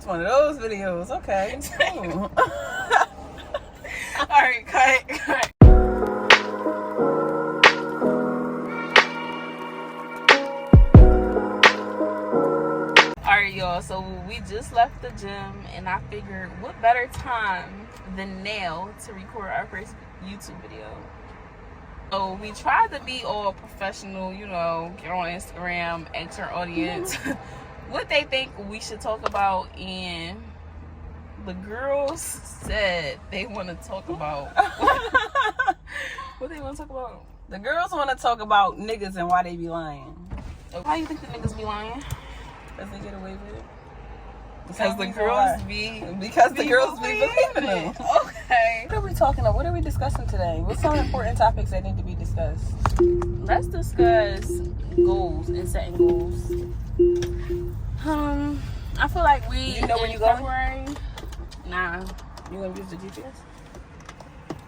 one of those videos. Okay. Alright, cut. Alright, y'all, so we just left the gym, and I figured what better time than now to record our first YouTube video. So we tried to be all professional, get on Instagram, ask our audience what they think we should talk about, and the girls said they want to talk about what they want to talk about. The girls want to talk about niggas and why they be lying. Why do you think the niggas be lying? Because they get away with it. Because the girls be believing it. Okay. What are we talking about? What are we discussing today? What's some important topics that need to be discussed? Let's discuss goals and setting goals. I feel like we. You know where you going? February. Nah. You gonna use the GPS?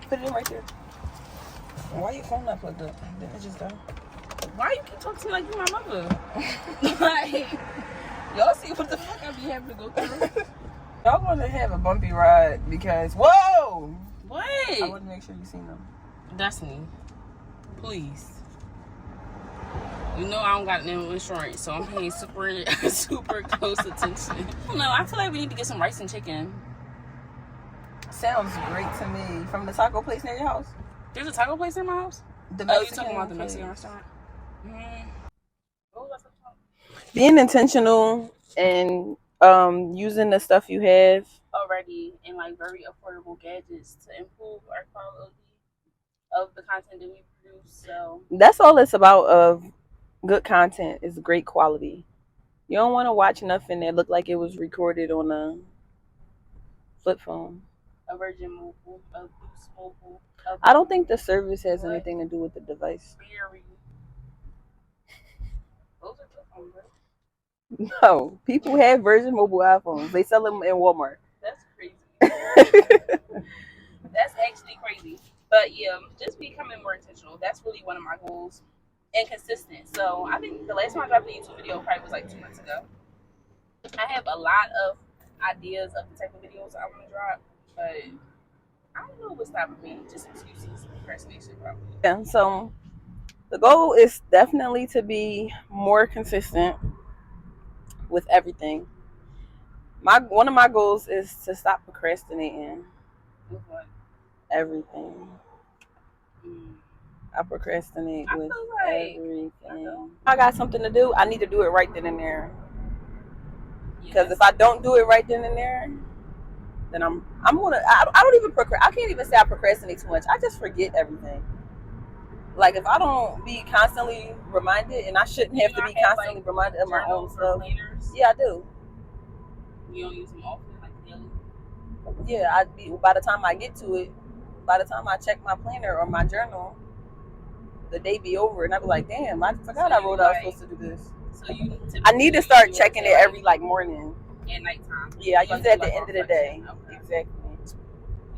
Put it in right there. Why your phone not plugged up? Didn't it just go? Why you keep talking to me like you my mother? Like, y'all see what the fuck I be having to go through? Y'all want to have a bumpy ride because whoa! What? I want to make sure you seen them. Destiny, please. You know I don't got no insurance, so I'm paying super close attention. No, I feel like we need to get some rice and chicken. Sounds great to me. From the taco place near your house? There's a taco place in my house? The You're talking about the Mexican restaurant? Being intentional and using the stuff you have already and like very affordable gadgets to improve our quality of the content that we produce. So that's all it's about. Of good content is great quality. You don't want to watch nothing that look like it was recorded on a flip phone, a Virgin Mobile, a Boost Mobile. I don't think the service has anything to do with the device. Those are flip phones, right? No, people have Virgin Mobile iPhones. They sell them in Walmart. That's crazy. That's actually crazy. But yeah, just becoming more intentional. That's really one of my goals. And consistent. So I think the last time I dropped a YouTube video probably was like 2 months ago. I have a lot of ideas of the type of videos I want to drop, but I don't know what's stopping me. Just excuses, procrastination probably. Yeah, so the goal is definitely to more consistent with everything. One of my goals is to stop procrastinating. With what? Everything. I procrastinate with everything. I got something to do, I need to do it right then and there. Because if I don't do it right then and there, then I don't even I can't even say I procrastinate too much. I just forget everything. Like if I don't be constantly reminded, and I shouldn't have to be constantly reminded of my own stuff. Yeah, I do. You don't use them often, like daily? Yeah, by the time I get to it, by the time I check my planner or my journal, the day be over, and I be like, damn, I forgot I wrote I was supposed to do this. So I need to start checking it every morning. And nighttime. Yeah, I use it at the end of the day. Okay. Exactly.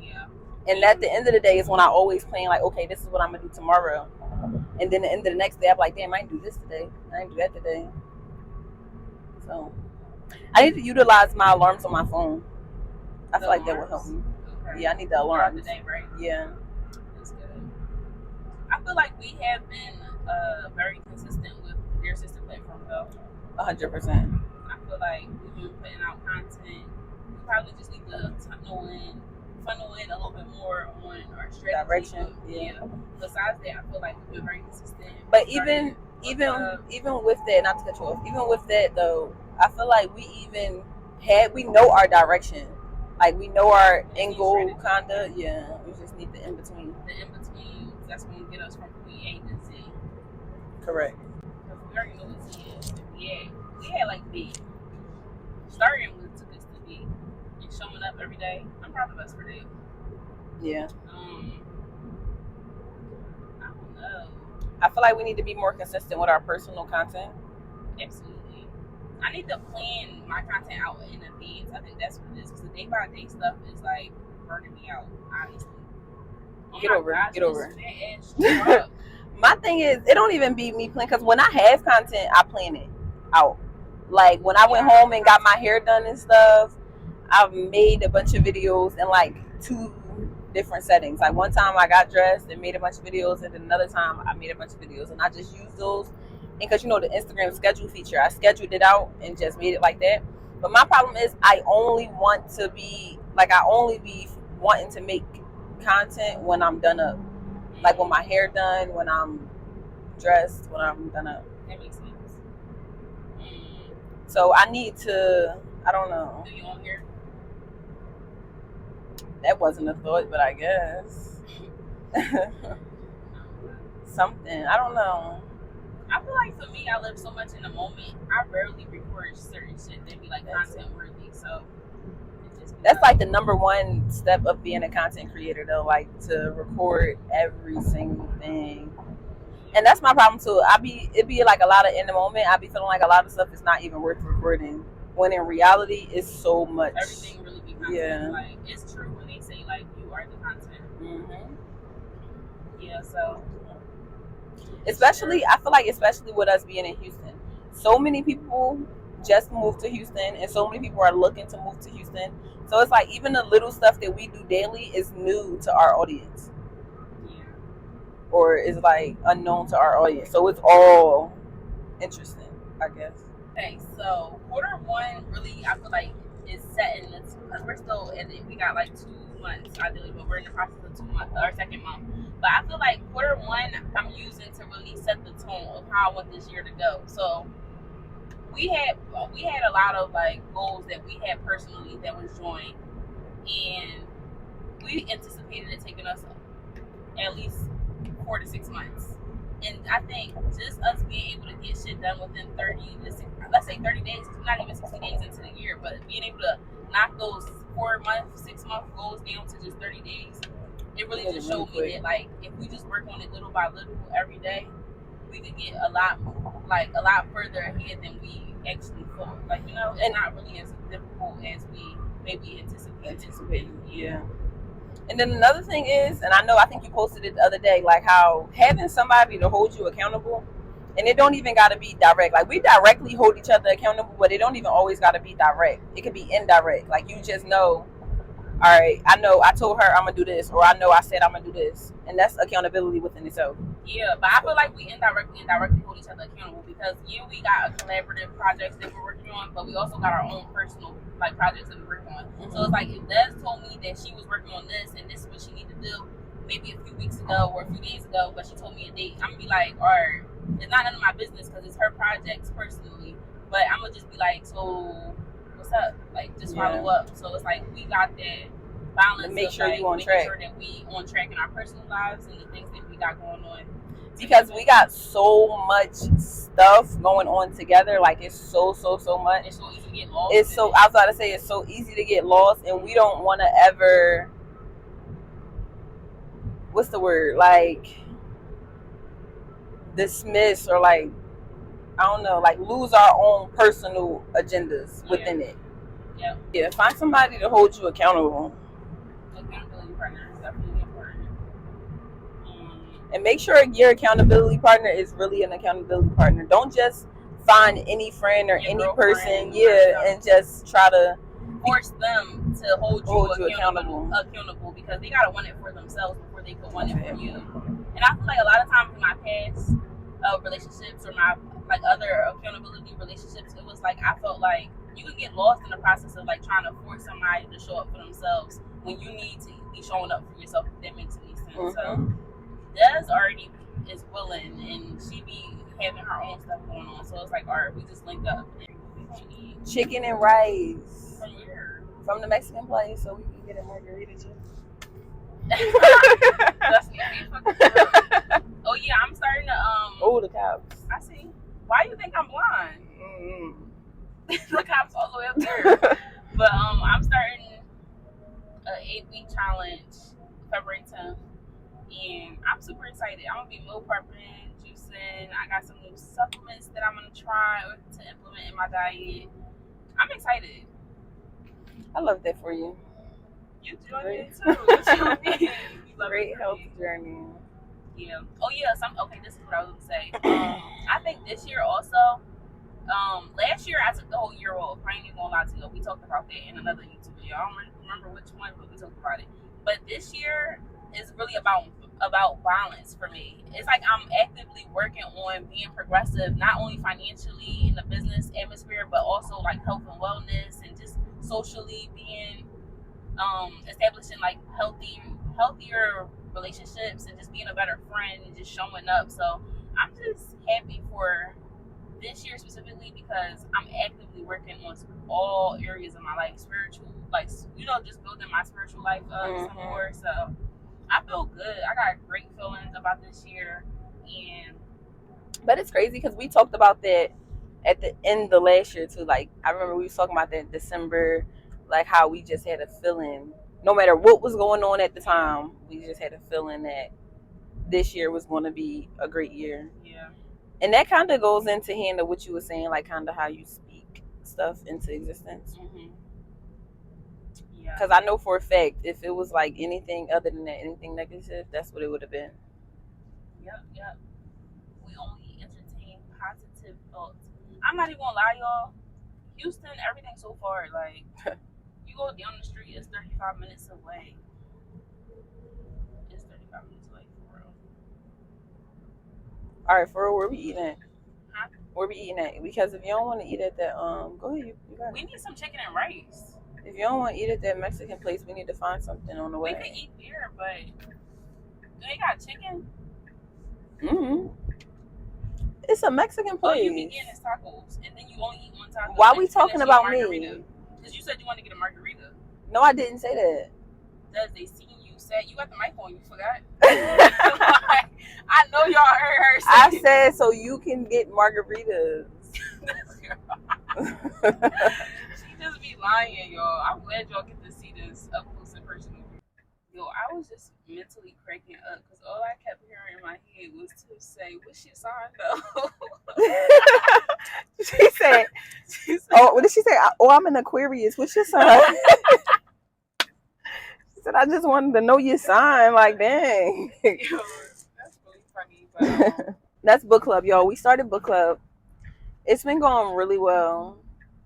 Yeah. And at the end of the day is when I always plan, like, okay, this is what I'm gonna do tomorrow. And then at the end of the next day, I'm like, damn, I didn't do this today. I didn't do that today. So I need to utilize my alarms on my phone. I feel like that will help me. Okay. Yeah, I need the alarms. The day, right? Yeah. That's good. I feel like we have been very consistent with the Dear Sister platform, though. 100%. I feel like we've been putting out content. We probably just need to funnel in a little bit more on our strategy. Direction. Yeah. Besides that, I feel like we've been very consistent. But even with that, not to cut you off, even with that though, I feel like we know our direction. Like we know our end goal, kinda. Yeah. We just need the in between. The in between, that's gonna get us from point A to Z. Correct. Because we already know what Z is. We had like B. Starting with took us to B and showing up every day. I'm proud of us for that. Yeah. I don't know. I feel like we need to be more consistent with our personal content. Absolutely. I need to plan my content out in advance. I think that's what it is. Because the day by day stuff is like burning me out, honestly. Get over. My thing is, it don't even be me planning. Because when I have content, I plan it out. Like when I went home and got my hair done and stuff, I've made a bunch of videos in like 2 different settings. Like one time I got dressed and made a bunch of videos, and then another time I made a bunch of videos, and I just used those. And because the Instagram schedule feature, I scheduled it out and just made it like that. But my problem is I only be wanting to make content when I'm done up, like when my hair done, when I'm dressed, when I'm done up. That makes sense. So I need to, I don't know. Do you own hair? That wasn't a thought, but I guess. Something. I don't know. I feel like for me, I live so much in the moment. I rarely record certain shit that be like content worthy. So that's like the number one step of being a content creator, though, like to record every single thing. And that's my problem too. It be like a lot of in the moment. I be feeling like a lot of stuff is not even worth recording. When in reality, it's so much. Everything really be content. Yeah. Like it's true when they say like you are the content. Mm-hmm. Yeah. So. Especially, I feel like especially with us being in Houston, so many people just moved to Houston, and so many people are looking to move to Houston. So it's like even the little stuff that we do daily is new to our audience. Or is like unknown to our audience. So it's all interesting, I guess. Okay, so Q1 really, I feel like is set in this because we're still in it. We got like 2 months ideally, but we're in the process of 2 months, our second month. But I feel like Q1 I'm using to really set the tone of how I want this year to go. So we had a lot of like goals that we had personally that was joined, and we anticipated it taking us at least 4 to 6 months. And I think just us being able to get shit done within 30 days, because we're not even 60 days into the year, but being able to knock those 4-month, 6-month goals down to just 30 days, it really just showed me that like if we just work on it little by little every day, we could get a lot further ahead than we actually thought. Like, it's not really as difficult as we maybe anticipated. Yeah. And then another thing is, and I think you posted it the other day, like how having somebody to hold you accountable, and it don't even got to be direct. Like we directly hold each other accountable, but it don't even always got to be direct. It could be indirect. Like you just know, all right, I know I told her I'm going to do this, or I know I said I'm going to do this. And that's accountability within itself. Yeah, but I feel like we indirectly hold each other accountable because we got a collaborative projects that we're working on, but we also got our own personal like projects that we work on. Mm-hmm. So it's like if Des told me that she was working on this and this is what she needed to do maybe a few weeks ago or a few days ago, but she told me a date, I'm going to be like, all right, it's not none of my business because it's her projects personally, but I'm going to just be like, so what's up? Like, just follow up. So it's like we got that balance to make sure like, you on track. Sure that we on track in our personal lives and the things that we got going on. Because we got so much stuff going on together, like it's so much. It's so easy to get lost. I was about to say it's so easy to get lost, and we don't want to ever. What's the word? Like dismiss or like I don't know, like lose our own personal agendas within it. Yeah. Yeah. Find somebody to hold you accountable. Accountability partner is definitely important. And make sure your accountability partner is really an accountability partner. Don't just find any friend or any person, and just try to force them to hold you accountable because they gotta want it for themselves before they could want it for you. And I feel like a lot of times in my past relationships or my like other accountability relationships, it was like I felt like you could get lost in the process of like trying to force somebody to show up for themselves when you need to be showing up for yourself, if that makes any sense. Mm-hmm. So Des already is willing and she be having her own stuff going on. So it's like, all right, we just link up. Chicken and rice. From where? From the Mexican place, so we can get a margarita too. That's me fucking Oh yeah, I'm starting to Oh, the cops. I see. Why you think I'm blind? Mm-hmm. The cops all the way up there. But I'm starting an 8-week challenge February 10th. And I'm super excited. I'm gonna be meal prepping, juicing. I got some new supplements that I'm gonna try to implement in my diet. I'm excited. I love that for you. You joined it too. Great health journey. Yeah. Oh yeah. This is what I was gonna say. I think this year also. Last year I took the whole year off. I ain't even gonna lie to you. We talked about that in another YouTube video. I don't remember which one, but we talked about it. But this year is really about balance for me. It's like I'm actively working on being progressive, not only financially in the business atmosphere, but also like health and wellness, and just socially being establishing like healthier relationships, and just being a better friend and just showing up. So I'm just happy for this year specifically because I'm actively working on all areas of my life, spiritual, like, just building my spiritual life up some more. So I feel good. I got great feelings about this year. But it's crazy because we talked about that at the end of last year too. Like, I remember we was talking about that in December, like how we just had a feeling, no matter what was going on at the time, we just had a feeling that this year was going to be a great year. Yeah. And that kind of goes into hand of what you were saying, like kind of how you speak stuff into existence. Yeah. Because I know for a fact, if it was like anything other than that, anything negative, that's what it would have been. Yep. We only entertain positive thoughts. I'm not even gonna lie, y'all. Houston, everything so far, like, you go down the street, it's 35 minutes away. It's 35 minutes away, for real. All right, for real, where we eating at? Huh? Where we eating at? Because if you don't want to eat at that, go ahead, you got it. We need some chicken and rice. If you don't want to eat at that Mexican place, we need to find something on the way. We could eat there, but do they got chicken? It's a Mexican place. Oh, you be getting tacos, and then you only eat one taco. Why are we talking about me? Because you said you wanted to get a margarita. No, I didn't say that. Does they seen you say you got the mic on? You forgot. I know y'all heard her say. I said so you can get margaritas. She just be lying, y'all. I'm glad y'all get to see this up close and personal. Yo, I was just mentally cracking up because all I kept hearing in my head was to say, "What's your sign, though?" She said, "Oh, what did she say? Oh, I'm an Aquarius. What's your sign?" She said, "I just wanted to know your sign." Like, dang. Yo, that's really funny. But that's book club, y'all. We started book club. It's been going really well.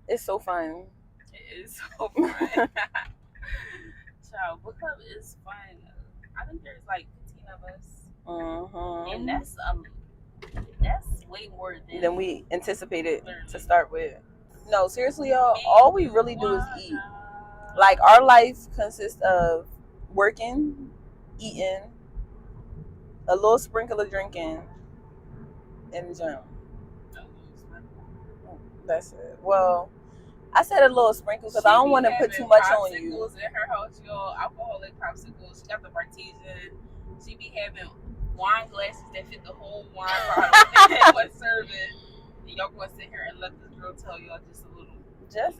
It's so fun. It is so fun. Child, book club is fun. I think there's like 15 of us, and that's way more than we anticipated to start with. No, seriously, y'all. All we really do is eat. Like, our life consists of working, eating, a little sprinkle of drinking, and the gym. That's it. Well, I said a little sprinkle because I don't want to put too much on you. Popsicles in her house, y'all. Alcoholic popsicles. She got the Bartesian. She be having wine glasses that fit the whole wine bottle and would serve it. And y'all go sit here and let this girl tell y'all just a little.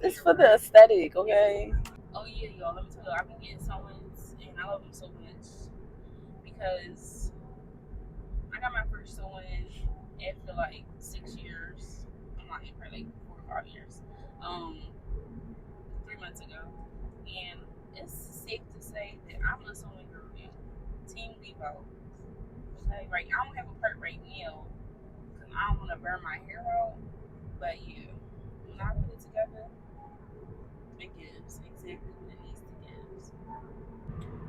It's for the aesthetic, okay? Oh yeah, y'all. Let me tell you, I've been getting sewings, and I love them so much because I got my first sewing after like 6 years. I'm not for like 4 or 5 years. 3 months ago, and it's safe to say that I'm a sewing girl now. Team Levo. Okay, right. I don't have a part right now because I don't want to burn my hair out. But yeah, when I put it together, it gives exactly what it needs to give.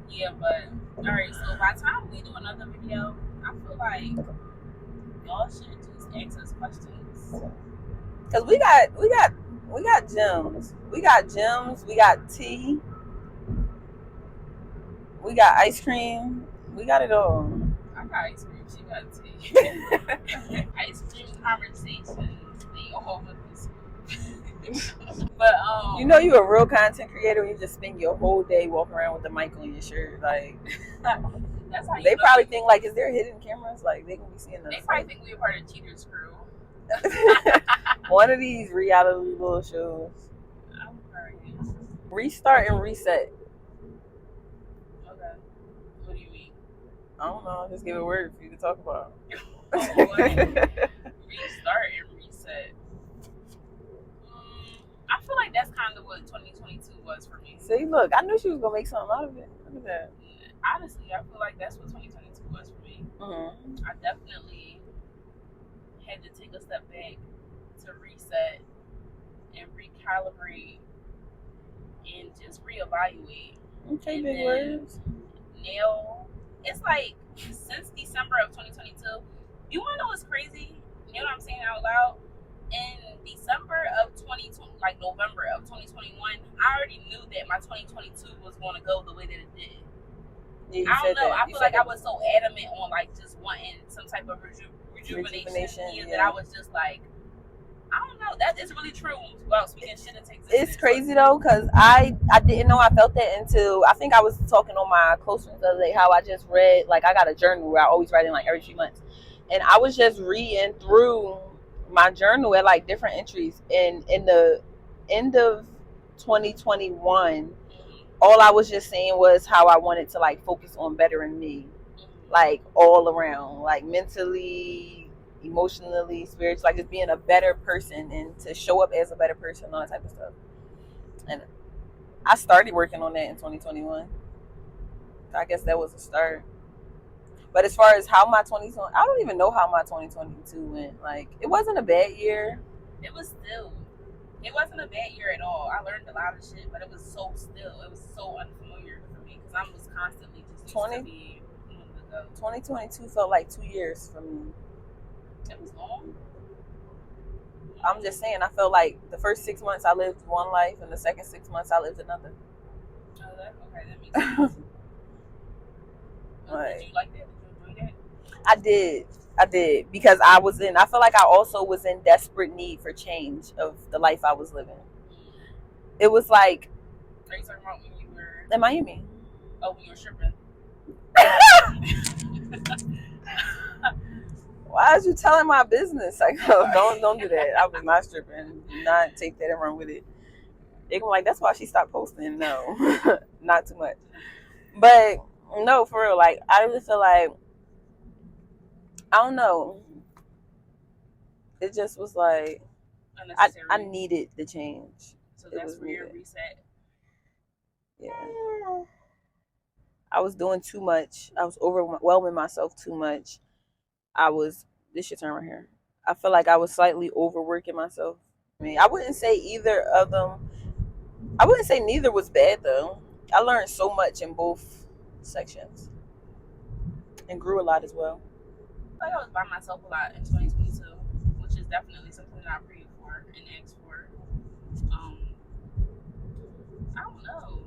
Yeah, but alright. So by the time we do another video, I feel like y'all should just ask us questions. Cause we got gems. We got gems. We got tea. We got ice cream. We got it all. I got ice cream. She got tea. Ice cream conversations. They all with this. But you know you a real content creator when you just spend your whole day walking around with the mic on your shirt. Like, that's how they probably think like, is there hidden cameras? Like, they gonna be seeing us. They probably think we're part of Cheater's crew. One of these reality little shows. I'm crying. Restart and reset. Okay. What do you mean? I don't know. Just give a word for you to talk about. Restart and reset. I feel like that's kind of what 2022 was for me. See, look, I knew she was gonna make something out of it. Look at that. Honestly, I feel like that's what 2022 was for me. I definitely had to take a step back to reset and recalibrate and just reevaluate. Okay, and big words. Now, it's like since December of 2022, you want to know what's crazy? You know what I'm saying out loud? In December of 2020, like November of 2021, I already knew that my 2022 was going to go the way that it did. Yeah, I don't know. I feel like I was so adamant on like just wanting some type of rejuvenation that I was just like, I don't know. That is really true about speaking shit into existence. It's crazy though, because I didn't know I felt that until I think I was talking on my close friends the other day how I just read, like I got a journal where I always write in like every few months. And I was just reading through my journal at like different entries. And in the end of 2021, all I was just saying was how I wanted to like focus on bettering me, like all around, like mentally, emotionally, spiritually, like just being a better person and to show up as a better person, all that type of stuff. And I started working on that in 2021. I guess that was a start. But as far as how my 2020, I don't even know how my 2022 went. Like, it wasn't a bad year. It wasn't a bad year at all. I learned a lot of shit, but it was so still. It was so unfamiliar for me because I was constantly just used to be on the go. 2022 felt like 2 years for me. It was long. I'm just saying, I felt like the first 6 months I lived one life, and the second 6 months I lived another. Oh, that makes sense. Did you like that? Did you enjoy that? I did because I feel like I also was in desperate need for change of the life I was living. It was like, are you talking about when you were in Miami? Oh, when you were stripping. Why is you telling my business? Like, don't do that. I was not stripping. Do not take that and run with it. They go like, that's why she stopped posting. No, not too much. But no, for real. Like, I really feel like, I don't know. It just was like, I needed the change. So that's where your reset. Yeah. I was doing too much. I was overwhelming myself too much. This should turn right here. I feel like I was slightly overworking myself. I mean, I wouldn't say either of them. I wouldn't say neither was bad though. I learned so much in both sections and grew a lot as well. I was by myself a lot in 2022, which is definitely something that I prayed for and asked for. I don't know.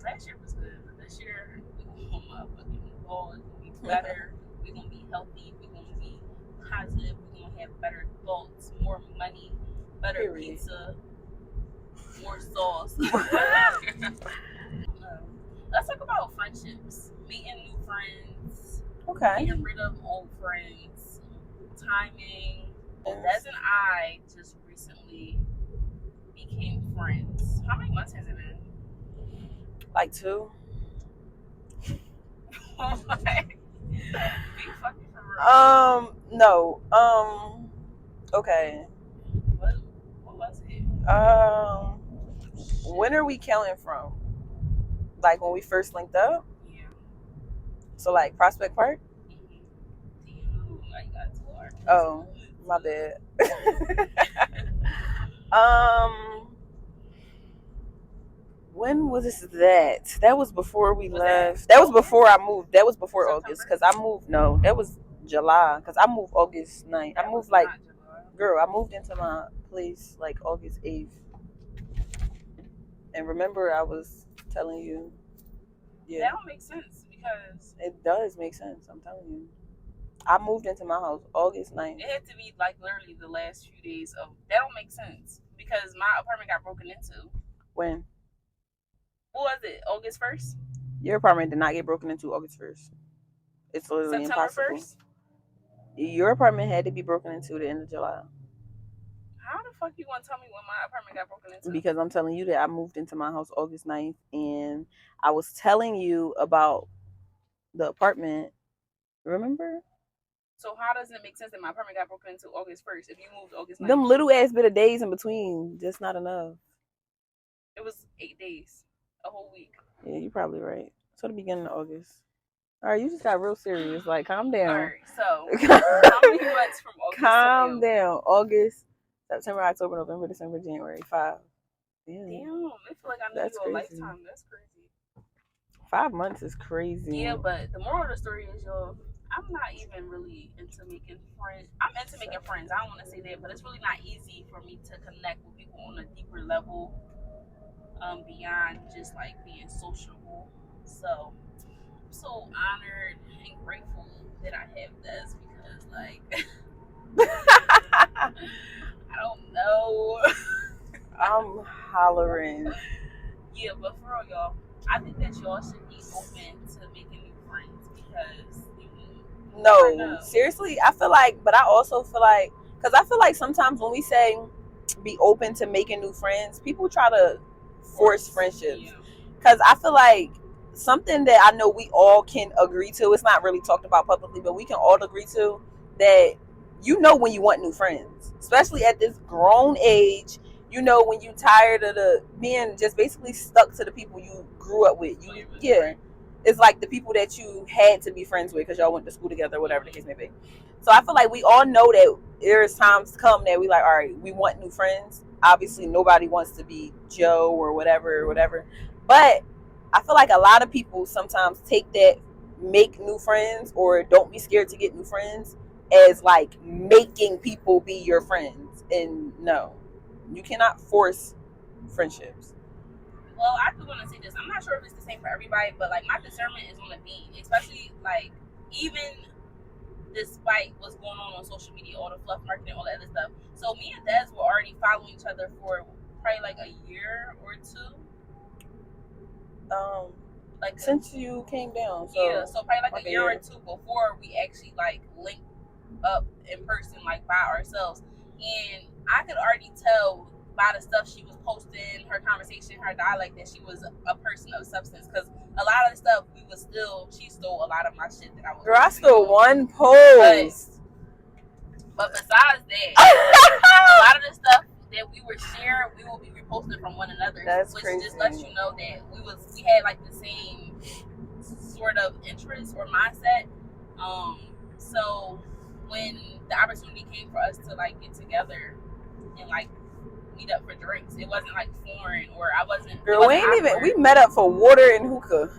Last year was good, but this year we're gonna motherfucking ball. It's gonna be better. We're gonna be healthy. We're gonna be positive. We're gonna have better thoughts, more money, better pizza, more sauce. Let's talk about friendships, meeting new friends, getting rid of old friends, timing. Des and I just recently became friends. How many months has it been? Like 2. No. Okay. What was it? When are we counting from? Like when we first linked up? Yeah. So like Prospect Park? Oh, my bad. When was that? That was before we left. That was before I moved. That was before August because I moved. No, that was July because I moved August 9th. I moved like, girl, I moved into my place like August 8th. And remember, I was telling you. Yeah. That don't make sense because it does make sense. I'm telling you. I moved into my house August 9th. It had to be like literally the last few days of. That don't make sense because my apartment got broken into. When? What was it? August 1st? Your apartment did not get broken into August 1st. It's literally September impossible. 1st? Your apartment had to be broken into the end of July. How the fuck you want to tell me when my apartment got broken into? Because I'm telling you that I moved into my house August 9th and I was telling you about the apartment. Remember? So how does it make sense that my apartment got broken into August 1st if you moved August 9th? Them little ass bit of days in between, just not enough. It was 8 days. A whole week. Yeah, you're probably right. So the beginning of August. All right, you just got real serious. Like, calm down. All right, so how many months from August? Calm down. August, September, October, November, December, January. 5. Damn, I feel like I knew you a lifetime. That's crazy. 5 months is crazy. Yeah, but the moral of the story is, y'all, I'm not even really into making friends. I'm into making friends. I don't want to say that, but it's really not easy for me to connect with people on a deeper level, beyond just like being sociable. So I'm so honored and grateful that I have this because, like, I don't know. I'm hollering. Yeah, but for real, y'all, I think that y'all should be open to making new friends because no, seriously, I feel like, but I also feel like, because I feel like sometimes when we say be open to making new friends, people try to force friendships. Because I feel like something that I know we all can agree to, it's not really talked about publicly, but we can all agree to that you know when you want new friends, especially at this grown age. You know when you tired of the being just basically stuck to the people you grew up with. It's like the people that you had to be friends with because y'all went to school together or whatever the case may be. So I feel like we all know that there's times come that we like, all right, we want new friends. Obviously nobody wants to be Joe or whatever. But I feel like a lot of people sometimes take that make new friends or don't be scared to get new friends as like making people be your friends. And no, you cannot force friendships. Well, I do want to say this. I'm not sure if it's the same for everybody, but like my discernment is on the beat, especially like even despite what's going on social media, all the fluff marketing, all that other stuff. So me and Des were already following each other for probably like a year or two. Like since you came down. So yeah, so probably like a year or two before we actually like linked up in person, like by ourselves. And I could already tell by the stuff she was posting, her conversation, her dialect, that she was a person of substance. Because a lot of the stuff she stole a lot of my shit that I was. Girl, I stole one post. But besides that, a lot of the stuff that we were sharing, we will be reposting from one another. That's which crazy. Just lets you know that we had like the same sort of interest or mindset. So when the opportunity came for us to like get together and like meet up for drinks, it wasn't like foreign or I wasn't. Girl, we met up for water and hookah.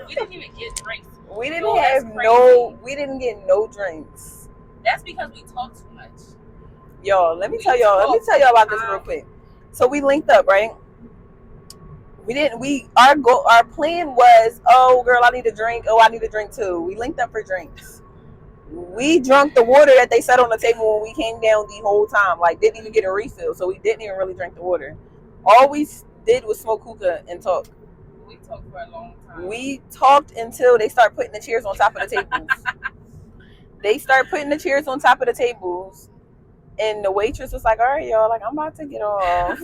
We didn't even get drinks. We didn't get no drinks. That's because we talk too much. Yo, let me tell y'all about this real quick. So we linked up, right? Our plan was, oh girl, I need a drink. Oh, I need a drink too. We linked up for drinks. We drank the water that they set on the table when we came down the whole time. Like, didn't even get a refill, so we didn't even really drink the water. All we did was smoke hookah and talk. We talked for a long time. We talked until they start putting the chairs on top of the tables. They start putting the chairs on top of the tables, and the waitress was like, all right, y'all, like, I'm about to get off.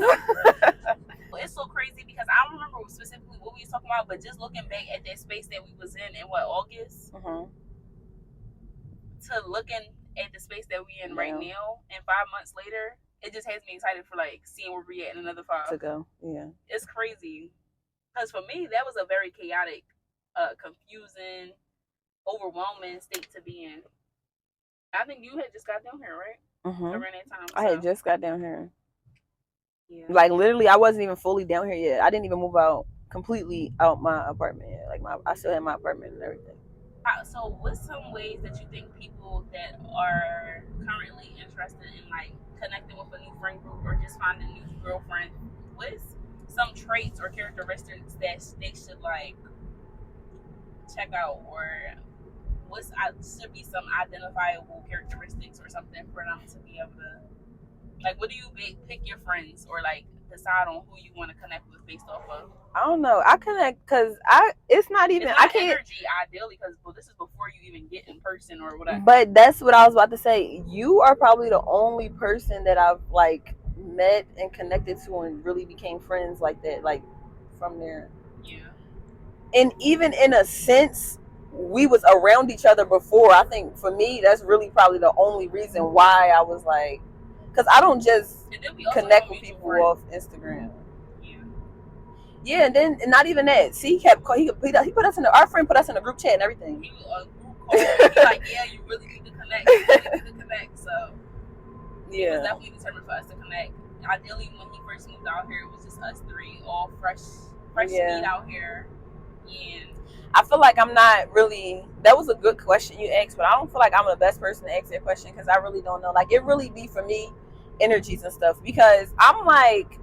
It's so crazy because I don't remember specifically what we was talking about, but just looking back at that space that we was in August, to looking at the space that we in right now, and 5 months later, it just has me excited for like seeing where we at in another 5 to go. Yeah, it's crazy because for me that was a very chaotic, confusing, overwhelming state to be in. I think you had just got down here, right? Around that time. I had just got down here. Yeah. Like literally, I wasn't even fully down here yet. I didn't even move out completely out my apartment yet. Like I still had my apartment and everything. So what's some ways that you think people that are currently interested in like connecting with a new friend group or just finding a new girlfriend, what's some traits or characteristics that they should like check out, or should be some identifiable characteristics or something for them to be able to, like, what do you pick your friends or like decide on who you want to connect with based off of? I don't know. I connect because it's not even. I can't. Energy ideally because this is before you even get in person or whatever. But that's what I was about to say. You are probably the only person that I've like met and connected to and really became friends like that, like from there. Yeah. And even in a sense, we was around each other before. I think for me, that's really probably the only reason why I was like, because I don't just connect with people off Instagram. Yeah, and then and not even that. See, he put us in our friend put us in a group chat and everything. He was like, yeah, you really need to connect. So he was definitely determined for us to connect. ideally when he first moved out here, it was just us three, all fresh meat out here. And I feel like I'm not really. That was a good question you asked, but I don't feel like I'm the best person to ask that question because I really don't know. Like, it really be for me, energies and stuff. Because I'm like,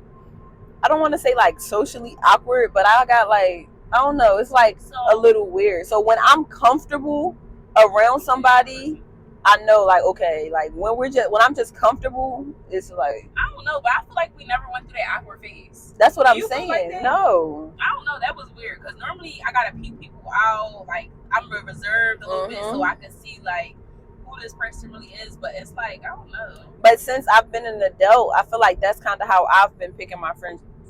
I don't want to say like socially awkward, but I got like, I don't know. It's like a little weird. So when I'm comfortable around somebody, I know like, okay, like when I'm just comfortable, it's like, I don't know, but I feel like we never went through that awkward phase. That's what I'm saying. Like no, I don't know. That was weird because normally I gotta peep people out. Like I'm reserved a little bit so I can see like who this person really is. But it's like I don't know. But since I've been an adult, I feel like that's kind of how I've been picking my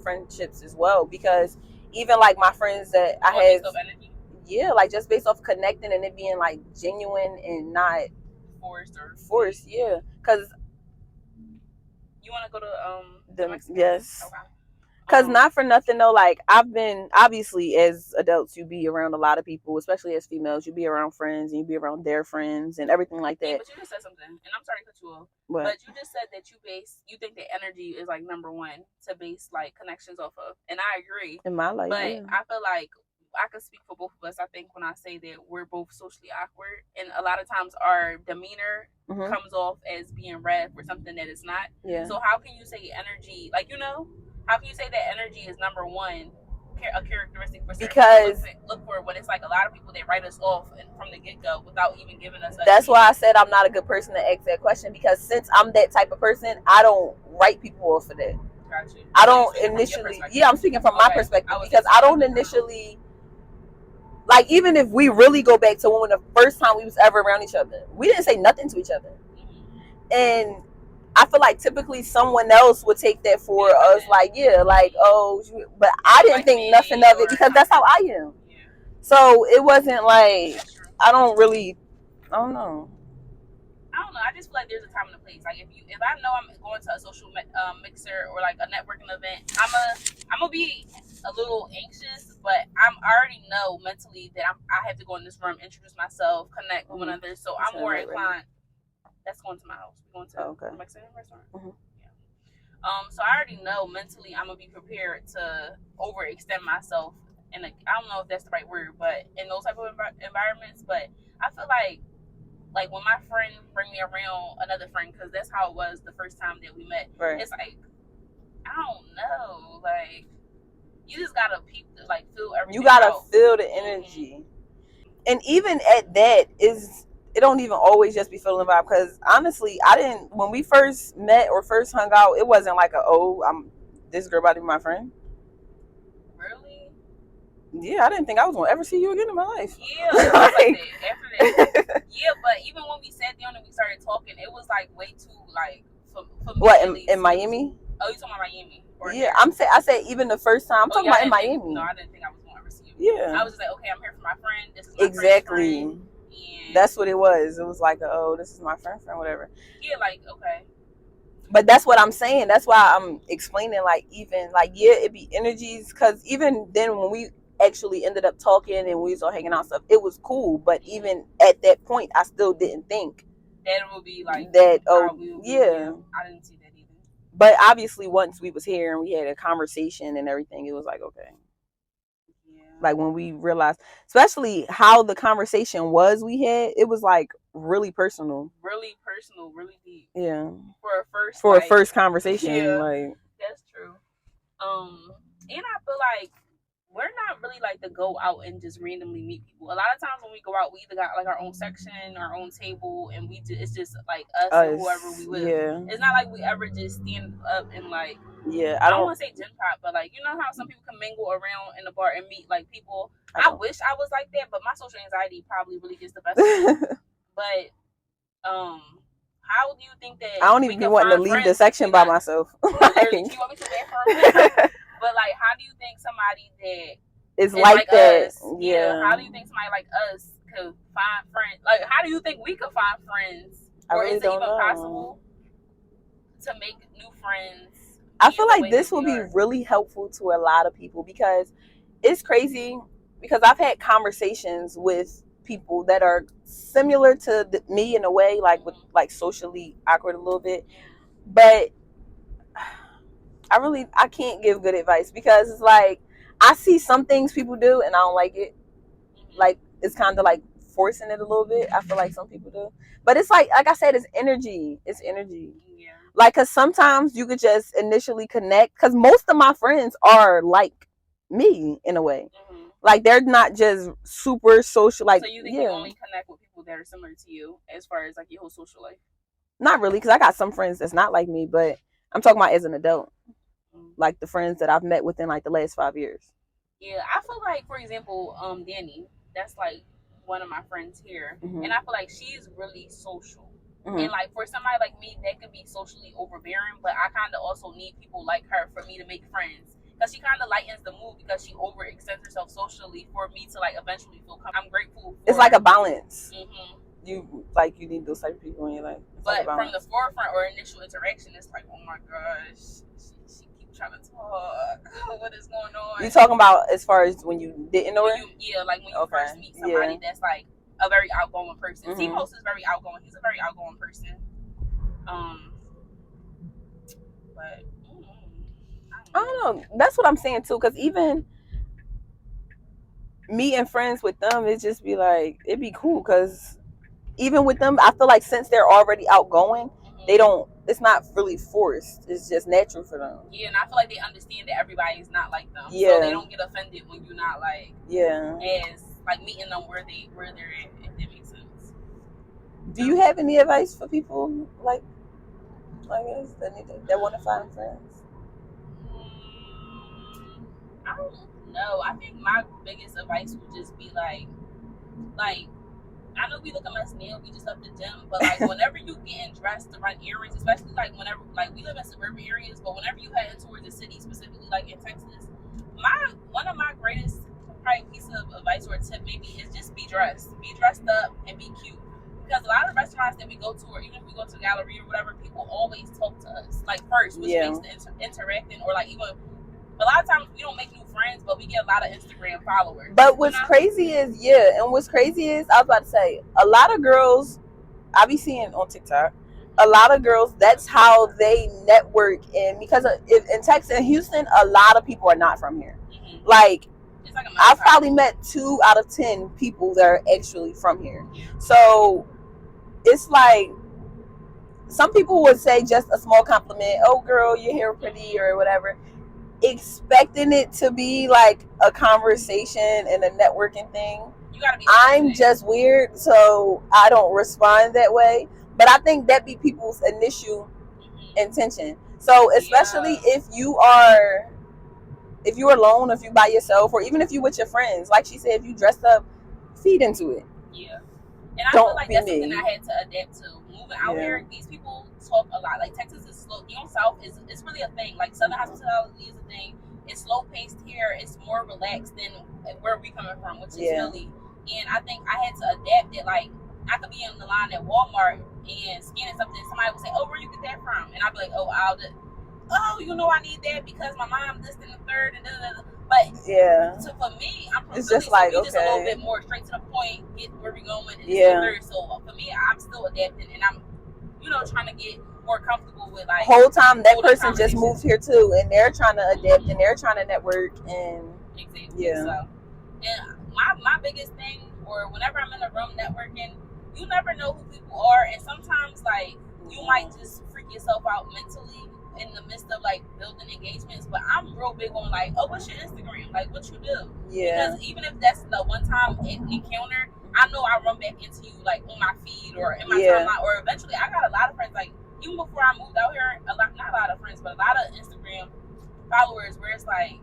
friendships as well. Because even like my friends that I have, yeah, like just based off connecting and it being like genuine and not forced. Yeah, because you want to go to yes. Okay. Because not for nothing though, like I've been, obviously as adults you be around a lot of people, especially as females, you be around friends and you be around their friends and everything like that. Yeah, but you just said something, and I'm sorry to cut you off. What? But you just said that you think that energy is like number one to base like connections off of, and I agree. In my life, but I feel like I could speak for both of us. I think when I say that we're both socially awkward, and a lot of times our demeanor comes off as being red for something that it's not. Yeah. So how can you say energy, like how can you say that energy is number one, a characteristic for certain because look for when it's like a lot of people that write us off from the get-go without even giving us that's why I said I'm not a good person to ask that question, because since I'm that type of person, I don't write people off for that. Got you. I don't initially, I'm speaking from my perspective, because I don't initially, like, even if we really go back to when the first time we was ever around each other, we didn't say nothing to each other. And I feel like typically someone else would take that for us, like, yeah, like, oh, but I didn't think nothing of it because that's how I am. Yeah. So it wasn't like, I don't know. I don't know. I just feel like there's a time and a place. Like if I know I'm going to a social mixer or like a networking event, I'm gonna be a little anxious, but I already know mentally that I have to go in this room, introduce myself, connect with one another. So I'm more inclined. That's going to my house. We're going to a Mexican restaurant. Mm-hmm. Yeah. So I already know mentally I'm gonna be prepared to overextend myself, and I don't know if that's the right word, but in those type of environments. But I feel like when my friend bring me around another friend, because that's how it was the first time that we met. Right. It's like I don't know, like you just gotta feel everything. You gotta feel the energy, and even at that it don't even always just be feeling the vibe. Because honestly, when we first met or first hung out, it wasn't like this girl about to be my friend. Really? Yeah, I didn't think I was gonna ever see you again in my life. Yeah, like after that. Yeah, but even when we sat down and we started talking, it was like way too like familiar. What in Miami? Oh, you talking about Miami? Yeah, I said even the first time. I'm talking about in Miami. No, I didn't think I was gonna ever see you. Yeah. I was just like, okay, I'm here for my friend. This is my exactly. Friend. That's what it was. It was like, this is my friend, whatever. Yeah, like, okay. But that's what I'm saying. That's why I'm explaining, like, even, like, yeah, it be energies. Because even then when we actually ended up talking and we was all hanging out and stuff, it was cool. But even at that point, I still didn't think that it would be like that. Oh, yeah. I didn't see that either. But obviously, once we was here and we had a conversation and everything, it was like, okay. Like when we realized, especially how the conversation we had, it was like really personal, really deep. Yeah. For a first conversation, yeah, like that's true. And I feel like we're not really like to go out and just randomly meet people. A lot of times when we go out, we either got like our own section, our own table, and it's just like us and whoever we with. Yeah. It's not like we ever just stand up and like. Yeah, I don't want to say gym pop, but like, you know how some people can mingle around in the bar and meet like people. I wish I was like that, but my social anxiety probably really gets the best of me. But how do you think that I don't even be wanting to leave the section by myself? You want me to but like, how do you think somebody that is like that? Us, yeah. How do you think somebody like us could find friends? Like, how do you think we could find friends? Or is it even possible to make new friends? I feel like this will be really helpful to a lot of people, because it's crazy, because I've had conversations with people that are similar to me in a way, like with like socially awkward a little bit, but I can't give good advice because it's like I see some things people do and I don't like it. Like it's kind of like forcing it a little bit. I feel like some people do, but it's like I said, it's energy. It's energy. Yeah. Like, cause sometimes you could just initially connect. Cause most of my friends are like me in a way. Mm-hmm. Like they're not just super social. Like, so you think you only connect with people that are similar to you as far as like your whole social life? Not really, because I got some friends that's not like me, but I'm talking about as an adult. Like the friends that I've met within like the last 5 years. Yeah, I feel like, for example, Danny, that's like one of my friends here, mm-hmm. and I feel like she's really social. Mm-hmm. And like for somebody like me, that could be socially overbearing, but I kind of also need people like her for me to make friends. Because she kind of lightens the mood because she overextends herself socially for me to like eventually feel comfortable. I'm grateful for it's like a balance. Mm-hmm. You need those type of people in your life. It's but like from the forefront or initial interaction, it's like, oh my gosh, she keeps trying to talk. What is going on? You talking about as far as when you didn't know her? Yeah, like when you first meet somebody that's like a very outgoing person. Mm-hmm. T-Post is very outgoing. He's a very outgoing person. But I don't know. That's what I'm saying too. Because even meeting friends with them, it just be like it'd be cool. Because even with them, I feel like since they're already outgoing, mm-hmm. they don't. It's not really forced. It's just natural for them. Yeah, and I feel like they understand that everybody's not like them. Yeah. So they don't get offended when you're not like. Yeah. As like meeting them where they're at, if that makes sense. Do you have any advice for people like I guess that want to find friends? I don't know. I think my biggest advice would just be like I know we look a mess now, we just left the gym, but like whenever you getting dressed to run errands, especially like whenever like we live in suburban areas, but whenever you head towards the city, specifically like in Texas, one of my greatest probably piece of advice or tip maybe is just be dressed up and be cute. Because a lot of restaurants that we go to, or even if we go to the gallery or whatever, people always talk to us like first, which makes the interacting or like even a lot of times we don't make new friends, but we get a lot of Instagram followers. But what's crazy is, I was about to say, a lot of girls I be seeing on TikTok, a lot of girls, that's how they network. And because in Texas and Houston, a lot of people are not from here. Mm-hmm. Like I've probably met 2 out of 10 people that are actually from here. Yeah. So it's like some people would say just a small compliment, oh girl, your hair pretty or whatever, expecting it to be like a conversation and a networking thing. You gotta be I'm just weird, so I don't respond that way. But I think that be people's initial intention. So especially if you're alone, if you by yourself, or even if you with your friends, like she said, if you dressed up, feed into it. Yeah. And I feel like that's something I had to adapt to. Moving out here, these people talk a lot. Like Texas is slow. South it's really a thing. Like Southern hospitality is a thing. It's slow paced here. It's more relaxed than where we coming from, which is Philly. And I think I had to adapt it. Like I could be in the line at Walmart and scanning something. Somebody would say, "Oh, where you get that from?" And I'd be like, "Oh, I need that because my mom this and the third and da. But so for me, I'm from it's Philly, just like just a little bit more straight to the point, get where we going. And third. So for me, I'm still adapting, and I'm trying to get more comfortable with like whole time that person just moved here too, and they're trying to adapt and they're trying to network and So, and my biggest thing, or whenever I'm in a room networking, you never know who people are, and sometimes like you might just freak yourself out mentally in the midst of like building engagements. But I'm real big on like, oh, what's your Instagram? Like, what you do? Yeah. Because even if that's the one time encounter, I know I run back into you like on my feed or in my timeline, or eventually I got a lot of friends like even before I moved out here, not a lot of friends, but a lot of Instagram followers where it's like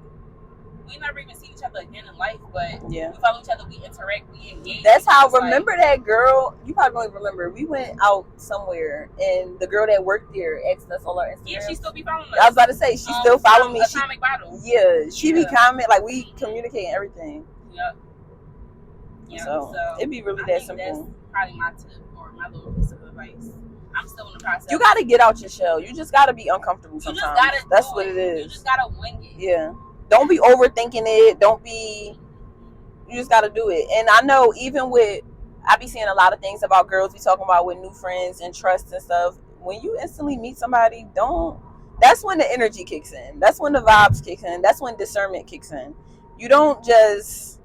we never even see each other again in life, but we follow each other, we interact, we engage. That's how. Remember that girl? You probably don't even remember. We went out somewhere, and the girl that worked there asked us on our Instagram. Yeah, she still be following us. I was about to say she still following me. Atomic Bottle. She be comment like we communicate everything. Yep. So it'd be really that simple. That's probably my tip or my little piece of advice. I'm still in the process. You gotta get out your shell. You just gotta be uncomfortable sometimes. That's what it is. You just gotta wing it. Yeah. Don't be overthinking it. You just gotta do it. And I know even I be seeing a lot of things about girls be talking about with new friends and trust and stuff. When you instantly meet somebody, don't that's when the energy kicks in. That's when the vibes kicks in. That's when discernment kicks in. You don't just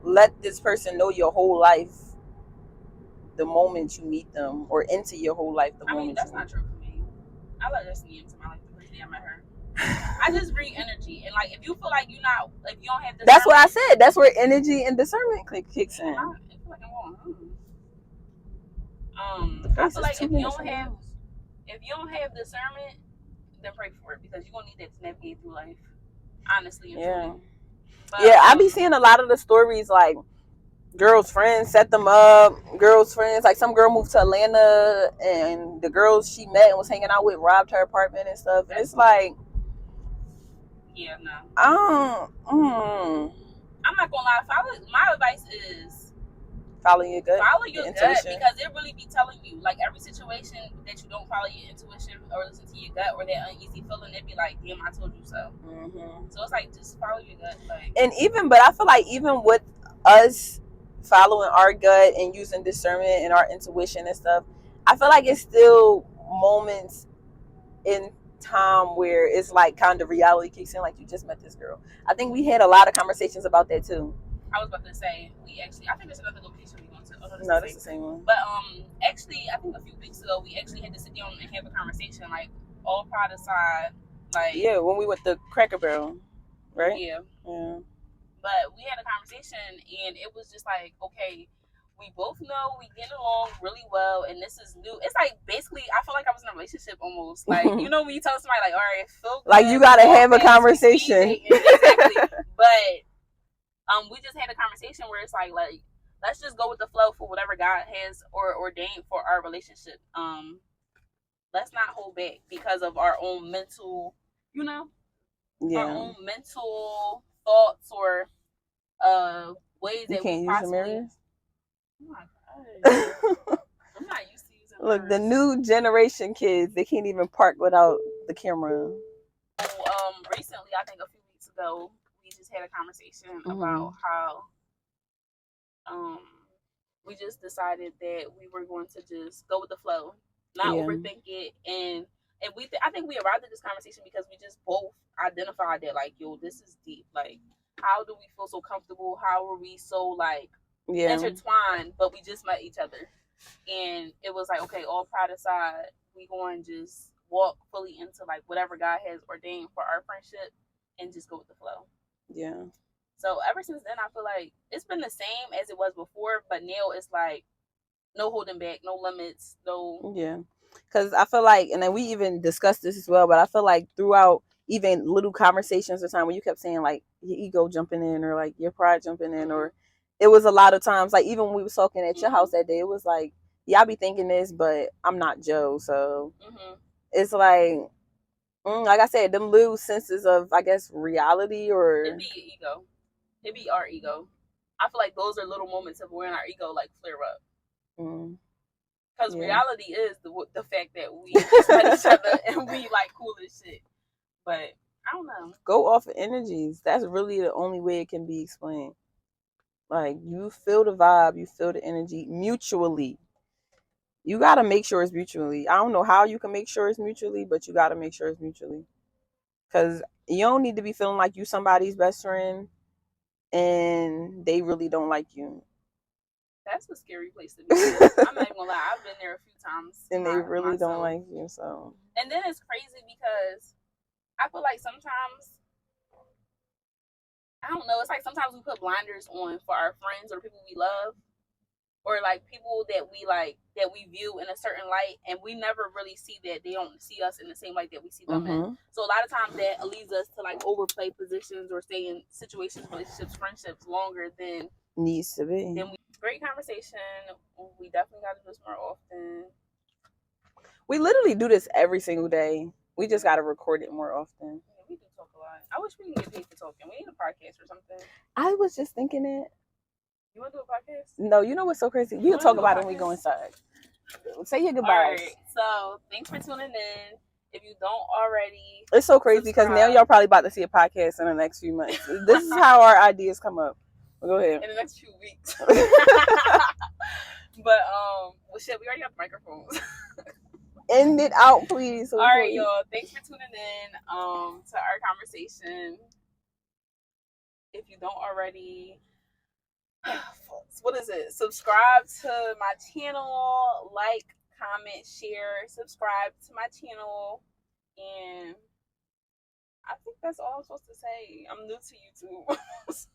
let this person know your whole life the moment you meet them, or into your whole life the moment. That's not true for me. I let her see into my life the first day I met her. I just bring energy, and like if you feel like if you don't have discernment, that's what I said. That's where energy and discernment kicks in. I feel like I'm going. I feel like if you don't have discernment, then pray for it, because you're gonna need that to navigate through life. Honestly, and truly. But, I be seeing a lot of the stories like girls' friends set them up. Girls' friends, like some girl moved to Atlanta and the girls she met and was hanging out with robbed her apartment and stuff. And it's like, yeah, no. I'm not gonna lie. My advice is follow your gut. Follow your gut, because it really be telling you. Like every situation that you don't follow your intuition or listen to your gut, or that uneasy feeling, it be like, damn, I told you so. So it's like, just follow your gut. Like, and but I feel like even with us following our gut and using discernment and our intuition and stuff, I feel like it's still moments in time where it's like kind of reality kicks in, like you just met this girl. I think we had a lot of conversations about that too. I was about to say, I think there's another location we going to. Oh, no, that's the same one. But actually, I think a few weeks ago we actually had to sit down and have a conversation, like all pride aside, like when we went to Cracker Barrel, right? Yeah. But we had a conversation, and it was just like, okay, we both know we get along really well, and this is new. It's like, basically, I feel like I was in a relationship almost. Like, you know, when you tell somebody, like, all right, feel good, like you gotta have a conversation. Exactly. But we just had a conversation where it's like let's just go with the flow for whatever God has or ordained for our relationship. Let's not hold back because of our own mental, our own mental thoughts or ways that we possibly. Oh my God. I'm not used to using Look, mirrors. The new generation kids, they can't even park without the camera. Recently, I think a few weeks ago, we just had a conversation about how we just decided that we were going to just go with the flow, not overthink it, and I think we arrived at this conversation because we just both identified that, like, yo, this is deep. Like, how do we feel so comfortable? How are we so like intertwined? But we just met each other, and it was like, okay, all pride aside, we going to just walk fully into like whatever God has ordained for our friendship, and just go with the flow. Yeah. So ever since then, I feel like it's been the same as it was before, but now it's like no holding back, no limits, no. Yeah. Because I feel like, and then we even discussed this as well, but I feel like throughout even little conversations or time when you kept saying like your ego jumping in or like your pride jumping in, or it was a lot of times, like even when we was talking at your house that day, it was like, yeah, I be thinking this, but I'm not Joe. So it's like I said, them little senses of, I guess, reality, or it'd be ego. It'd be our ego. I feel like those are little moments of when our ego like flare up. Because reality is the fact that we just met each other and we like cool as shit. But I don't know. Go off of energies. That's really the only way it can be explained. Like, you feel the vibe, you feel the energy mutually. You got to make sure it's mutually. I don't know how you can make sure it's mutually, but you got to make sure it's mutually. Because you don't need to be feeling like you somebody's best friend and they really don't like you. That's a scary place to be. I'm not even gonna lie. I've been there a few times. And they really don't like you. So. And then it's crazy because I feel like sometimes, I don't know, it's like sometimes we put blinders on for our friends or people we love, or like people that we like, that we view in a certain light, and we never really see that they don't see us in the same light that we see them in. So a lot of times that leads us to like overplay positions or stay in situations, relationships, friendships longer than needs to be. Great conversation. We definitely got to do this more often. We literally do this every single day. We just got to record it more often. Yeah, we do talk a lot. I wish we can get paid for talking. We need a podcast or something. I was just thinking it. You want to do a podcast? No, you know what's so crazy? We'll talk about it when we go inside. Say your goodbyes. All right. So, thanks for tuning in. If you don't already, it's so crazy because now y'all probably about to see a podcast in the next few months. This is how our ideas come up. Go ahead. In the next few weeks. But well, shit, we already have microphones. End it out, please. All right, y'all. Thanks for tuning in to our conversation. If you don't already, what is it? Subscribe to my channel, like, comment, share, subscribe to my channel, and I think that's all I'm supposed to say. I'm new to YouTube.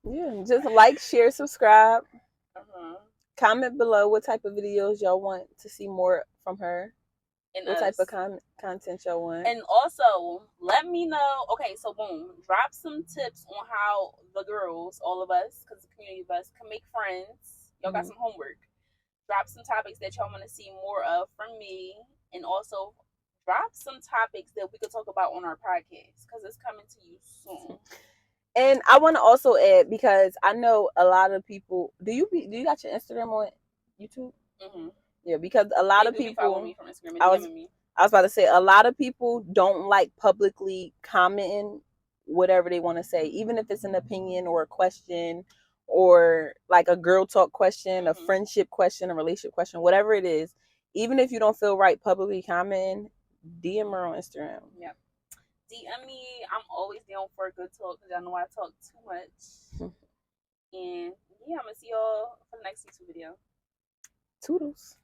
Yeah, just like, share, subscribe. Comment below what type of videos y'all want to see more from her. And what type of content y'all want. And also, let me know. Okay, so boom, drop some tips on how the girls, all of us, because the community of us, can make friends. Y'all got some homework. Drop some topics that y'all want to see more of from me. And also, drop some topics that we could talk about on our podcast, because it's coming to you soon. And I want to also add, because I know a lot of people. Do you got your Instagram on YouTube? Yeah, because a lot of people follow me from Instagram and DMing me. I was about to say, a lot of people don't like publicly commenting whatever they want to say, even if it's an opinion or a question or like a girl talk question, a friendship question, a relationship question, whatever it is. Even if you don't feel right publicly commenting, DM her on Instagram. Yep. DM me. I'm always down for a good talk because I know I talk too much. And yeah, I'm going to see y'all for the next YouTube video. Toodles.